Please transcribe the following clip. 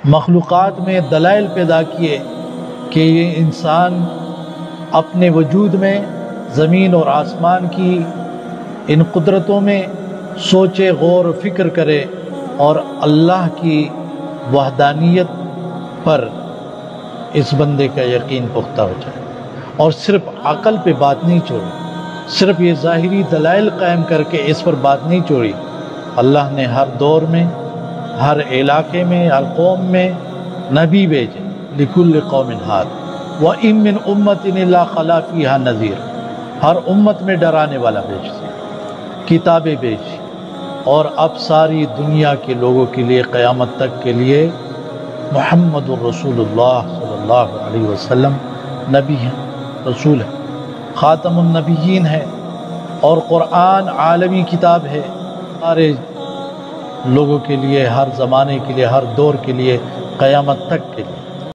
مخلوقات میں دلائل پیدا کیے کہ یہ انسان اپنے وجود میں زمین اور آسمان کی ان قدرتوں میں سوچے، غور و فکر کرے اور اللہ کی وحدانیت پر اس بندے کا یقین پختہ ہو جائے، اور صرف عقل پہ بات نہیں چھوڑی، صرف یہ ظاہری دلائل قائم کر کے اس پر بات نہیں چھوڑی۔ اللہ نے ہر دور میں، ہر علاقے میں، ہر قوم میں نبی بھیجے، لِكُلِّ قَوْمٍ هَادٍ وَإِن مِّنْ أُمَّةٍ إِلَّا خَلَا فِيهَا نَذِيرٌ، ہر امت میں ڈرانے والا بھیجتے، کتابیں بھیجی، اور اب ساری دنیا کے لوگوں کے لیے قیامت تک کے لیے محمد الرسول اللہ صلی اللہ علیہ وسلم نبی ہیں، رسول ہیں، خاتم النبیین ہے، اور قرآن عالمی کتاب ہے، سارے لوگوں کے لیے، ہر زمانے کے لیے، ہر دور کے لیے، قیامت تک کے لیے۔